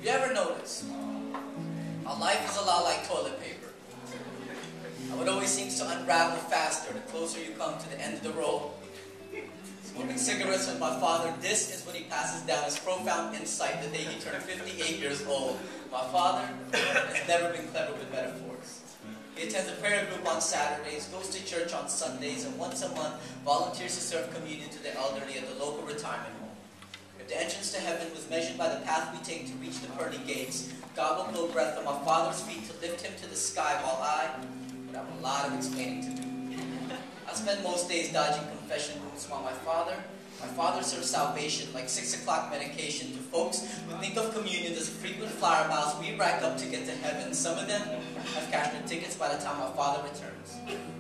You ever notice how life is a lot like toilet paper? How it always seems to unravel faster the closer you come to the end of the roll. Smoking cigarettes with my father, this is what he passes down as profound insight the day he turned 58 years old. My father has never been clever with metaphors. He attends a prayer group on Saturdays, goes to church on Sundays, and once a month volunteers to serve communion to the elderly at the local retirement home. If the entrance to heaven was measured by the path we take to reach the pearly gates, God will blow breath on my father's feet to lift him to the sky, while I would have a lot of explaining to do. I spend most days dodging confession rooms while my father serves salvation like 6 o'clock medication to folks who think of communion as a frequent flyer miles we rack up to get to heaven. Some of them have cashed their tickets by the time my father returns.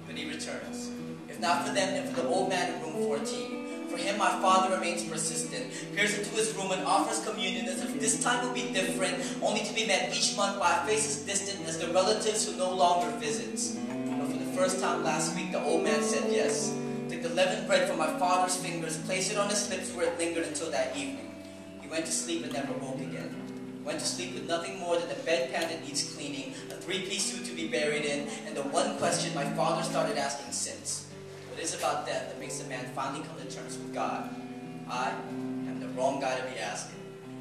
But he returns. If not for them, then for the old man in room 14. For him, my father remains persistent, peers into his room and offers communion as if this time will be different, only to be met each month by a face as distant as the relatives who no longer visits. But for the first time last week, the old man said yes. Took the leavened bread from my father's fingers, placed it on his lips where it lingered until that evening. He went to sleep and never woke again. Went to sleep with nothing more than a bedpan that needs cleaning, a three-piece suit to be buried in, and the one question my father started asking since. What is about death that makes a man finally come to terms with God? I am the wrong guy to be asking.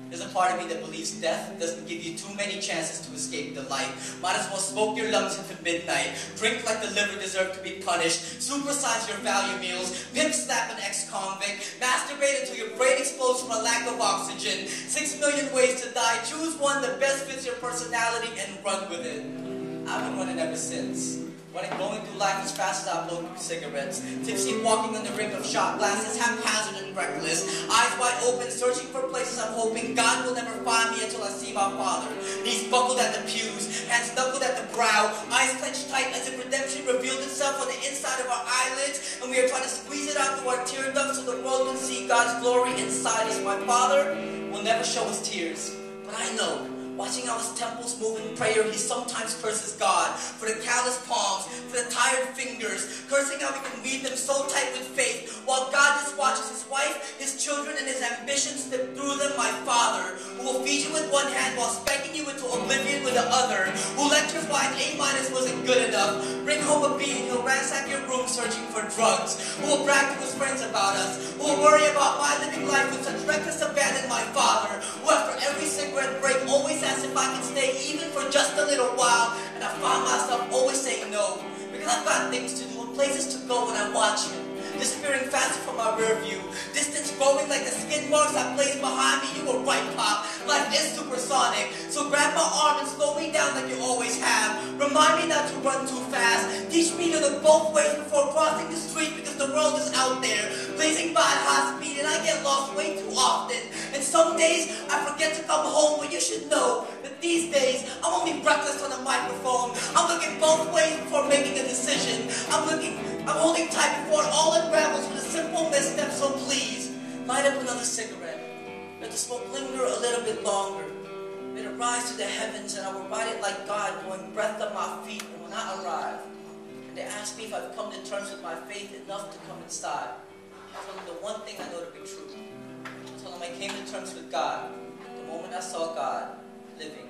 There's a part of me that believes death doesn't give you too many chances to escape the light. Might as well smoke your lungs into midnight, drink like the liver deserved to be punished, supersize your value meals, pimp slap an ex-convict, masturbate until your brain explodes from a lack of oxygen. 6 million ways to die. Choose one that best fits your personality and run with it. I've been running ever since. Running, going through life as fast as I blow through cigarettes. Tipsy, walking on the ring of shot glasses, haphazard and reckless. Eyes wide open, searching for places I'm hoping God will never find me until I see my father. Knees buckled at the pews, hands knuckled at the brow, eyes clenched tight as if redemption revealed itself on the inside of our eyelids, and we are trying to squeeze it out through our tear ducts so the world can see God's glory inside us. My father will never show us tears, but I know, watching how his temples move in prayer, he sometimes curses God for the callous palms, for the tired fingers, cursing how he can weave them so tight with faith, while God just watches his wife, his children, and his ambitions slip through them. My father, who will feed you with one hand while spanking you into oblivion with the other, who lectures why an A- wasn't good enough, bring home a B and he'll ransack your room searching for drugs, who will brag to his friends about us, who will worry about my living life with such reckless abandon. My father, who after every cigarette break always asks if I can stay even for just a little while, and I find myself always saying no, because I've got things to do and places to go when I watch him, disappearing faster from my rear view, distance growing like the skid marks I placed behind me. You were right, Pop. Life is supersonic, so grab my arm and slow me down like you always have. Remind me not to run too fast. Teach me to look both ways before crossing the street, because the world is out there, blazing by at high speed, and I get lost way too often. And some days I forget to come home, but you should know that these days I'm only reckless on the microphone. I'm looking both ways before making a decision. I'm holding tight before it all unravels with a simple misstep. So please, light up another cigarette. Let the smoke linger a little bit longer. Let it rise to the heavens, and I will ride it like God, blowing breath on my feet. And when I arrive, and they ask me if I've come to terms with my faith enough to come inside, I tell them the one thing I know to be true. I tell them I came to terms with God the moment I saw God living